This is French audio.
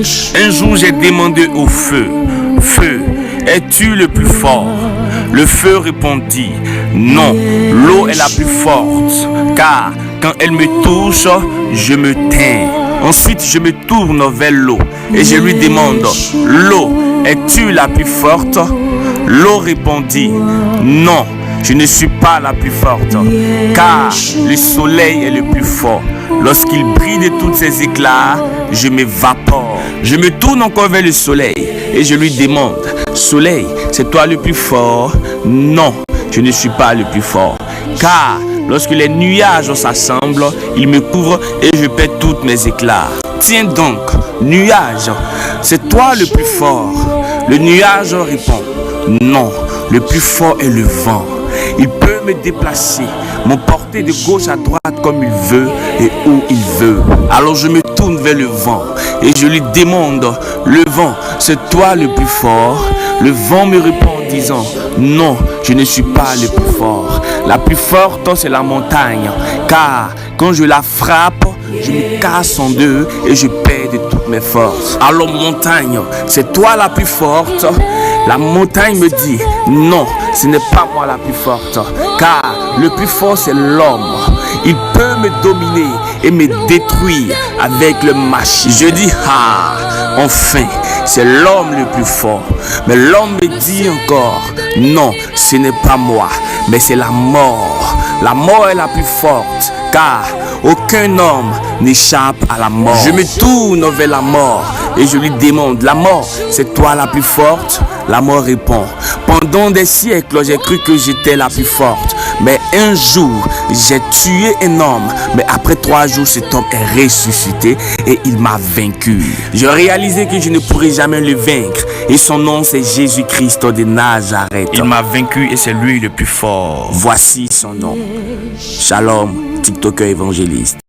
Un jour j'ai demandé au feu, feu, es-tu le plus fort? Le feu répondit, non, l'eau est la plus forte, car quand elle me touche, je me teins. Ensuite, je me tourne vers l'eau et je lui demande, l'eau, es-tu la plus forte? L'eau répondit, non, je ne suis pas la plus forte, car le soleil est le plus fort. Lorsqu'il brille de tous ses éclats, je m'évapore. Je me tourne encore vers le soleil et je lui demande, soleil, c'est toi le plus fort? Non, je ne suis pas le plus fort, car lorsque les nuages s'assemblent, ils me couvrent et je perds tous mes éclats. Tiens donc, nuage, c'est toi le plus fort. Le nuage répond, non, le plus fort est le vent. Il peut me déplacer, m'emporter de gauche à droite comme il veut et où il veut. Alors je me tourne vers le vent et je lui demande, le vent, c'est toi le plus fort? Le vent me répond en disant, non, je ne suis pas le plus fort. La plus forte, c'est la montagne, car quand je la frappe, je me casse en deux et je perds de toutes mes forces. Alors montagne, c'est toi la plus forte? La montagne me dit, non, ce n'est pas moi la plus forte, car le plus fort c'est l'homme. Il peut me dominer et me détruire avec le machine. Je dis, ah, enfin, c'est l'homme le plus fort. Mais l'homme me dit encore, non, ce n'est pas moi, mais c'est la mort. La mort est la plus forte, car aucun homme n'échappe à la mort. Je me tourne vers la mort et je lui demande, la mort, c'est toi la plus forte? La mort répond, pendant des siècles, j'ai cru que j'étais la plus forte. Mais un jour, j'ai tué un homme. Mais après 3 jours, cet homme est ressuscité et il m'a vaincu. J'ai réalisé que je ne pourrais jamais le vaincre. Et son nom, c'est Jésus-Christ de Nazareth. Il m'a vaincu et c'est lui le plus fort. Voici son nom. Shalom, TikToker évangéliste.